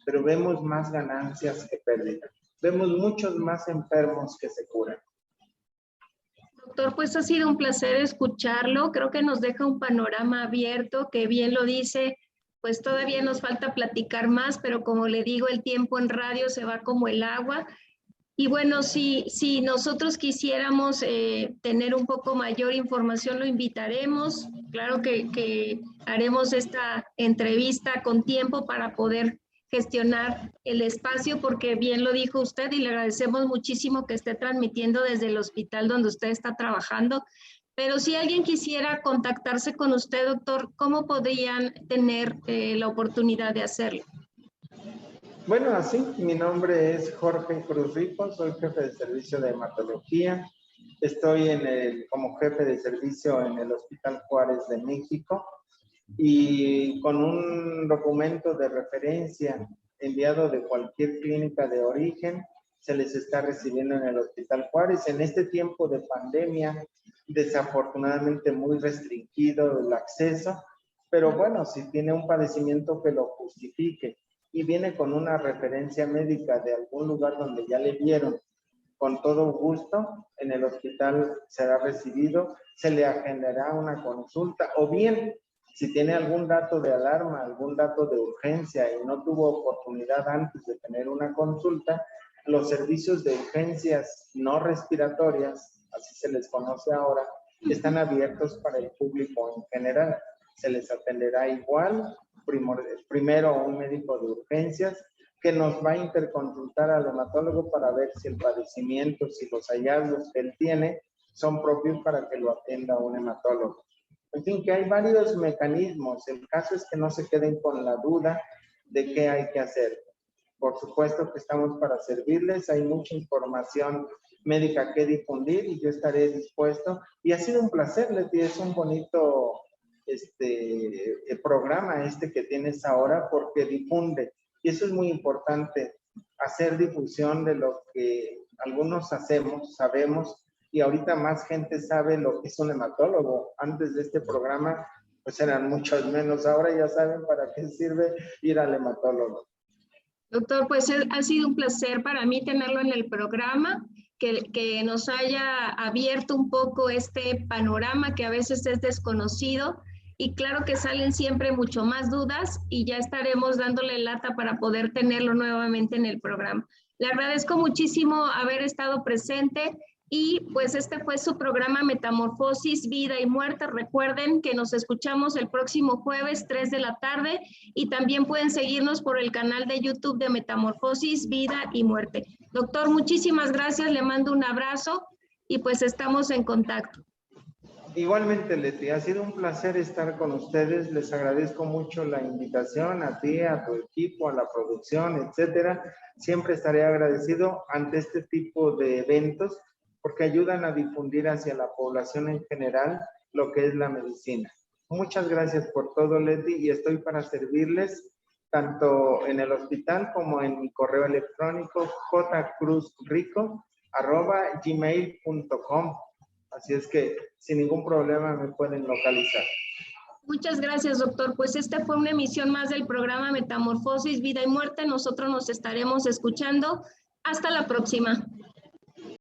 pero vemos más ganancias que pérdidas. Vemos muchos más enfermos que se curan. Doctor, pues ha sido un placer escucharlo. Creo que nos deja un panorama abierto, que bien lo dice, pues todavía nos falta platicar más, pero como le digo, el tiempo en radio se va como el agua. Y bueno, si nosotros quisiéramos tener un poco mayor información, lo invitaremos. Claro que haremos esta entrevista con tiempo para poder gestionar el espacio, porque bien lo dijo usted y le agradecemos muchísimo que esté transmitiendo desde el hospital donde usted está trabajando. Pero si alguien quisiera contactarse con usted, doctor, ¿cómo podrían tener la oportunidad de hacerlo? Bueno, así, mi nombre es Jorge Cruz Rico, soy jefe de servicio de hematología. Estoy como jefe de servicio en el Hospital Juárez de México y con un documento de referencia enviado de cualquier clínica de origen, se les está recibiendo en el Hospital Juárez. En este tiempo de pandemia, desafortunadamente muy restringido el acceso, pero bueno, si tiene un padecimiento que lo justifique y viene con una referencia médica de algún lugar donde ya le vieron, con todo gusto, en el hospital será recibido, se le agendará una consulta, o bien, si tiene algún dato de alarma, algún dato de urgencia y no tuvo oportunidad antes de tener una consulta, los servicios de urgencias no respiratorias, así se les conoce ahora, están abiertos para el público en general. Se les atenderá igual, primero un médico de urgencias, que nos va a interconsultar al hematólogo para ver si el padecimiento, si los hallazgos que él tiene son propios para que lo atienda un hematólogo. En fin, que hay varios mecanismos. El caso es que no se queden con la duda de qué hay que hacer. Por supuesto que estamos para servirles. Hay mucha información médica que difundir y yo estaré dispuesto. Y ha sido un placer, Leti. Es un bonito programa que tienes ahora porque difunde. Y eso es muy importante, hacer difusión de lo que algunos hacemos, sabemos, y ahorita más gente sabe lo que es un hematólogo. Antes de este programa, pues eran muchos menos. Ahora ya saben para qué sirve ir al hematólogo. Doctor, pues ha sido un placer para mí tenerlo en el programa, que nos haya abierto un poco este panorama que a veces es desconocido. Y claro que salen siempre mucho más dudas y ya estaremos dándole lata para poder tenerlo nuevamente en el programa. Le agradezco muchísimo haber estado presente y pues este fue su programa Metamorfosis, Vida y Muerte. Recuerden que nos escuchamos el próximo jueves 3 de la tarde y también pueden seguirnos por el canal de YouTube de Metamorfosis, Vida y Muerte. Doctor, muchísimas gracias, le mando un abrazo y pues estamos en contacto. Igualmente, Leti, ha sido un placer estar con ustedes. Les agradezco mucho la invitación a ti, a tu equipo, a la producción, etcétera. Siempre estaré agradecido ante este tipo de eventos porque ayudan a difundir hacia la población en general lo que es la medicina. Muchas gracias por todo, Leti, y estoy para servirles tanto en el hospital como en mi correo electrónico jcruzrico@gmail.com. Así es que sin ningún problema me pueden localizar. Muchas gracias, doctor. Pues esta fue una emisión más del programa Metamorfosis, Vida y Muerte. Nosotros nos estaremos escuchando. Hasta la próxima.